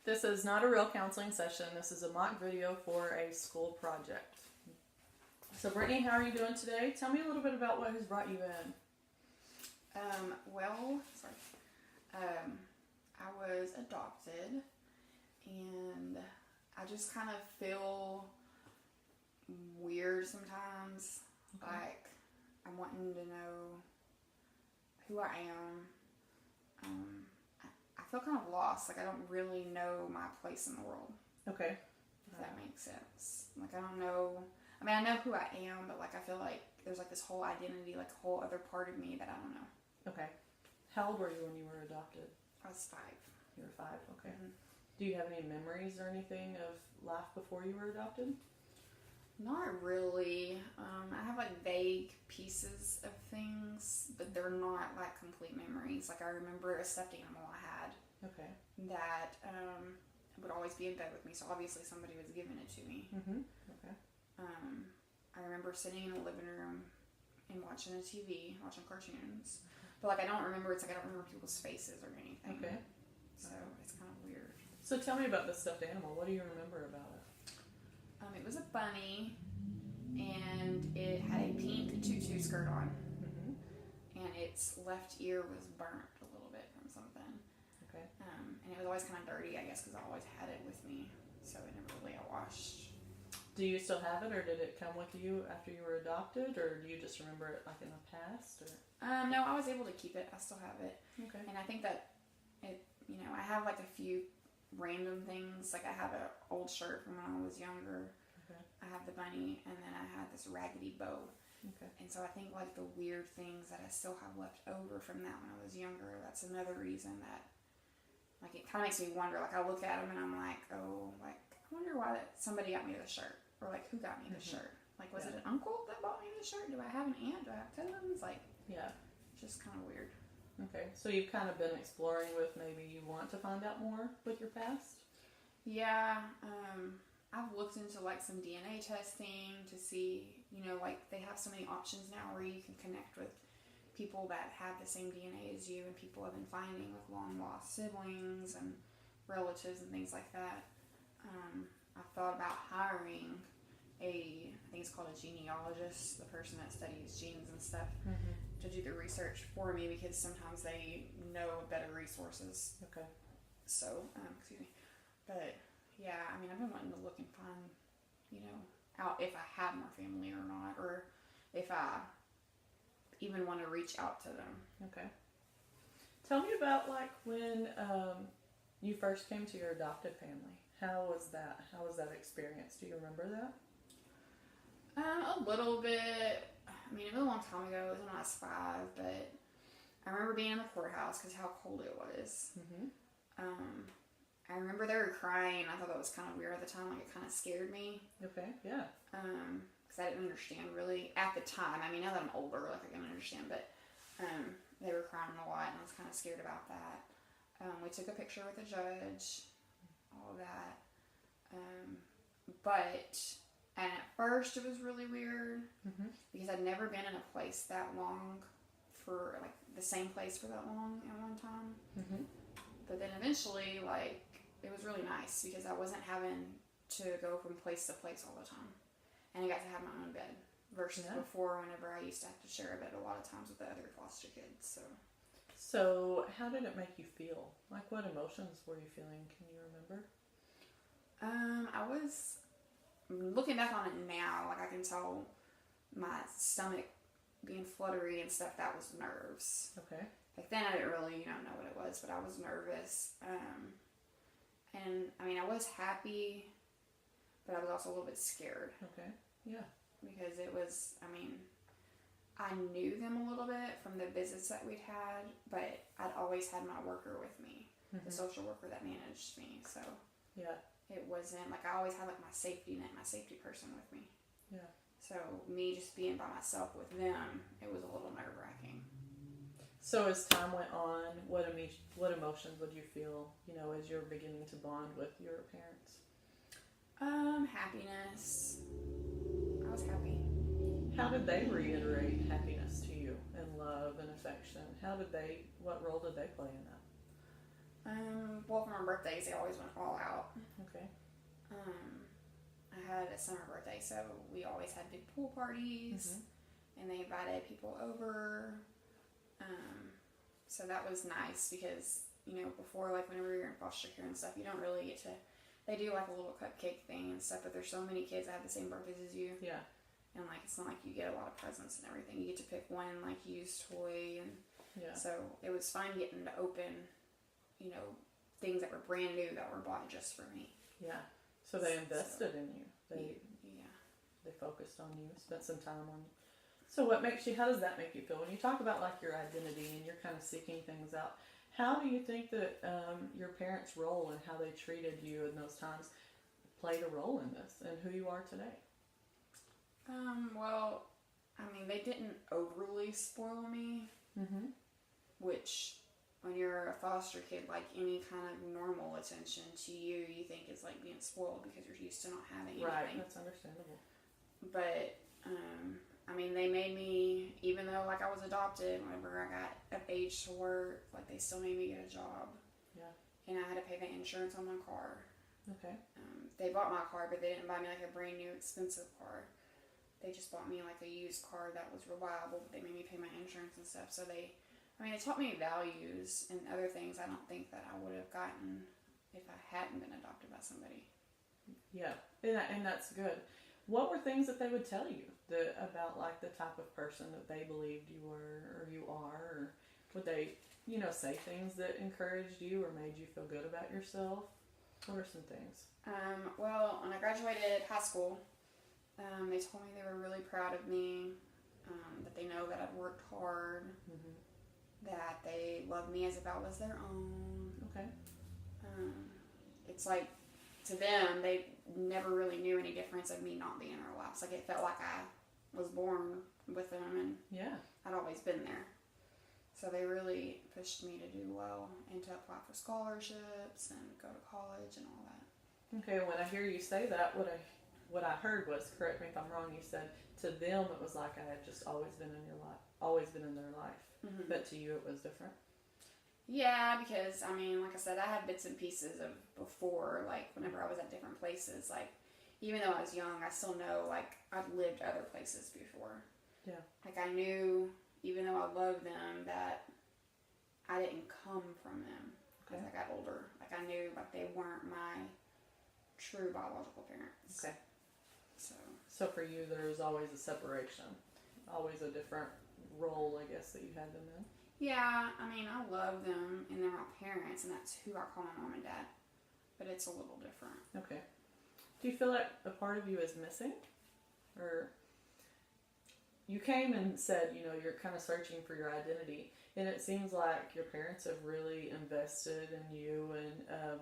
This is not a real counseling session. This is a mock video for a school project. So Brittany, how are you doing today? Tell me a little bit about what has brought you in. I was adopted, and I just kind of feel weird sometimes. Okay. Like, I'm wanting to know who I am. I feel kind of lost. Like, I don't really know my place in the world. Okay. If that makes sense. Like, I don't know. I mean, I know who I am, but, like, I feel like there's, like, this whole identity, like, a whole other part of me that I don't know. Okay. How old were you when you were adopted? I was 5. You were 5. Okay. Mm-hmm. Do you have any memories or anything of life before you were adopted? Not really. I have like vague pieces of things, but they're not like complete memories. Like I remember a stuffed animal I had Okay. that would always be in bed with me. So obviously somebody was giving it to me. Mm-hmm. Okay. I remember sitting in the living room and watching a TV, watching cartoons. But like I don't remember. It's like I don't remember people's faces or anything. Okay. So it's kind of weird. So tell me about the stuffed animal. What do you remember about it? It was a bunny, and it had a pink tutu skirt on. Mm-hmm. And its left ear was burnt a little bit from something. Okay. And it was always kind of dirty, I guess, because I always had it with me, so it never really got washed. Do you still have it, or did it come with you after you were adopted, or do you just remember it like in the past? Or No, I was able to keep it. I still have it. okay. And I think that it, I have like a few random things. Like I have an old shirt from when I was younger. Okay. I have the bunny, and then I had this raggedy bow. Okay. And so I think like the weird things that I still have left over from that when I was younger, that's another reason that like it kind of makes me wonder. Like I look at them and I'm like, oh, like I wonder why somebody got me the shirt, or like who got me the shirt. Like was it an uncle that bought me the shirt? Do I have an aunt? Do I have cousins? Like Yeah. just kind of weird. Okay. So you've kind of been exploring with maybe you want to find out more with your past? Yeah. I've looked into like some DNA testing to see, like they have so many options now where you can connect with people that have the same DNA as you, and people have been finding with long lost siblings and relatives and things like that. I've thought about hiring I think it's called a genealogist, the person that studies genes and stuff, to do the research for me, because sometimes they know better resources. Okay. So, excuse me. But yeah, I mean, I've been wanting to look and find, out if I have more family or not, or if I even want to reach out to them. Okay. Tell me about like when you first came to your adopted family. How was that? How was that experience? Do you remember that? A little bit. I mean, it was a long time ago. It was when I was 5, but I remember being in the courthouse because how cold it was. Mm-hmm. I remember they were crying. I thought that was kind of weird at the time. Like, it kind of scared me. Okay, yeah. Because I didn't understand really at the time. I mean, now that I'm older, like, I can understand. But they were crying a lot, and I was kind of scared about that. We took a picture with the judge, all of that. And at first it was really weird because I'd never been in a place that long for, like, the same place for that long at one time. Mm-hmm. But then eventually, like, it was really nice because I wasn't having to go from place to place all the time. And I got to have my own bed versus before, whenever I used to have to share a bed a lot of times with the other foster kids. So how did it make you feel? Like, what emotions were you feeling? Can you remember? I was looking back on it now, like I can tell my stomach being fluttery and stuff. That was nerves. Okay. Like then I didn't really, know what it was, but I was nervous. And I mean, I was happy, but I was also a little bit scared. Okay. Yeah. Because it was, I mean, I knew them a little bit from the visits that we'd had, but I'd always had my worker with me, the social worker that managed me. So yeah, it wasn't like I always had like my safety net, my safety person with me. Yeah. So me just being by myself with them, it was a little nerve-wracking. So as time went on, what emotions would you feel, as you're beginning to bond with your parents? Happiness. I was happy. How did they reiterate happiness to you and love and affection? What role did they play in that? Well, for my birthdays, they always went all out. Okay. I had a summer birthday, so we always had big pool parties, and they invited people over. So that was nice because, you know, before, like, whenever you're in foster care and stuff, you don't really get to, they do, like, a little cupcake thing and stuff, but there's so many kids that have the same birthdays as you. Yeah. And, like, it's not like you get a lot of presents and everything. You get to pick one, like, used toy, and so it was fun getting to open, you know, things that were brand new that were bought just for me. Yeah. So they invested in you. Yeah. They focused on you, spent some time on you. So how does that make you feel? When you talk about, like, your identity and you're kind of seeking things out, how do you think that your parents' role and how they treated you in those times played a role in this and who you are today? Well, I mean, they didn't overly spoil me, which, when you're a foster kid, like, any kind of normal attention to you, you think is like being spoiled because you're used to not having anything. Right, that's understandable. But, I mean, they made me, even though, like, I was adopted, whenever I got of age to work, like, they still made me get a job. Yeah. And I had to pay the insurance on my car. Okay. They bought my car, but they didn't buy me, like, a brand new expensive car. They just bought me, like, a used car that was reliable, but they made me pay my insurance and stuff. So they taught me values and other things I don't think that I would have gotten if I hadn't been adopted by somebody. Yeah, and that's good. What were things that they would tell you about, like, the type of person that they believed you were or you are? Or would they, you know, say things that encouraged you or made you feel good about yourself? What are some things? Well, when I graduated high school, they told me they were really proud of me, that they know that I've worked hard, that they love me as if I was their own. Okay. It's like, to them, they never really knew any difference of me not being in their lives. Like, it felt like I was born with them, and I'd always been there. So they really pushed me to do well and to apply for scholarships and go to college and all that. Okay, when I hear you say that, what I heard was, correct me if I'm wrong, you said to them it was like I had just always been in your life, always been in their life, but to you it was different. Yeah, because, I mean, like I said, I had bits and pieces of before, like, whenever I was at different places, like, even though I was young, I still know, like, I've lived other places before. Yeah. Like, I knew, even though I loved them, that I didn't come from them as I got older. Like, I knew, like, they weren't my true biological parents. Okay. So for you, there was always a separation, always a different role, I guess, that you had them in. Yeah, I mean, I love them, and they're my parents, and that's who I call my mom and dad. But it's a little different. Okay. Do you feel like a part of you is missing? Or you came and said, you know, you're kind of searching for your identity, and it seems like your parents have really invested in you and,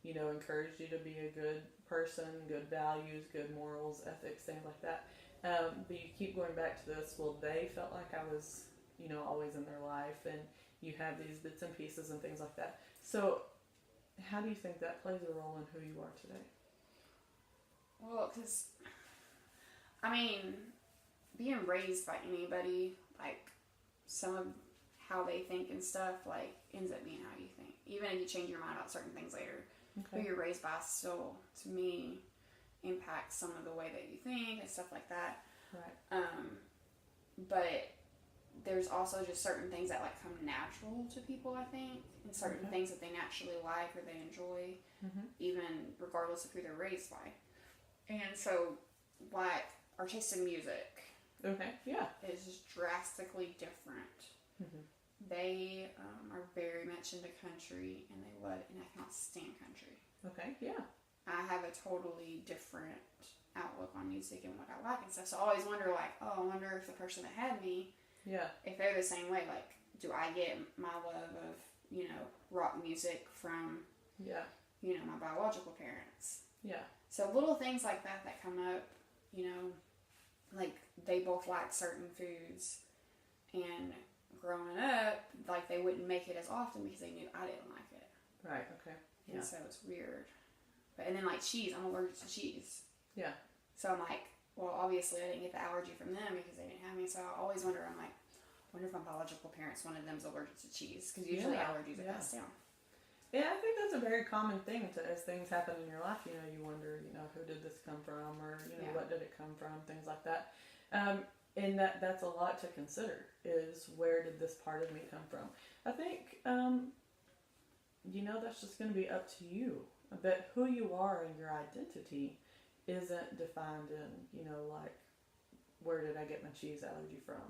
you know, encouraged you to be a good person, good values, good morals, ethics, things like that. But you keep going back to this, well, they felt like I was, you know, always in their life, and you have these bits and pieces and things like that. So how do you think that plays a role in who you are today? Well, because, I mean, being raised by anybody, like, some of how they think and stuff, like, ends up being how you think. Even if you change your mind about certain things later, who you're raised by still, to me, impacts some of the way that you think and stuff like that. Right. But there's also just certain things that, like, come natural to people, I think, and certain things that they naturally like or they enjoy, even regardless of who they're raised by. And so, like, our taste in music is just drastically different. They are very much into country, and they love, and I cannot stand country. Okay, yeah. I have a totally different outlook on music and what I like and stuff. So I always wonder, like, I wonder if the person that had me, if they're the same way. Like, do I get my love of, you know, rock music from, you know, my biological parents? Yeah. So little things like that come up, you know, like, they both like certain foods, and growing up, like, they wouldn't make it as often because they knew I didn't like it. Right, okay. And so it's weird. But, and then, like, cheese, I'm allergic to cheese. Yeah. So I'm like, well, obviously I didn't get the allergy from them because they didn't have me. So I always wonder, I'm like, I wonder if my biological parents, one of them's allergic to cheese, because usually allergies are passed down. And I think that's a very common thing to, as things happen in your life, you know, you wonder, you know, who did this come from, or, you know, what did it come from, things like that. And that's a lot to consider, is where did this part of me come from? I think, you know, that's just going to be up to you. But who you are and your identity isn't defined in, you know, like, where did I get my cheese allergy from?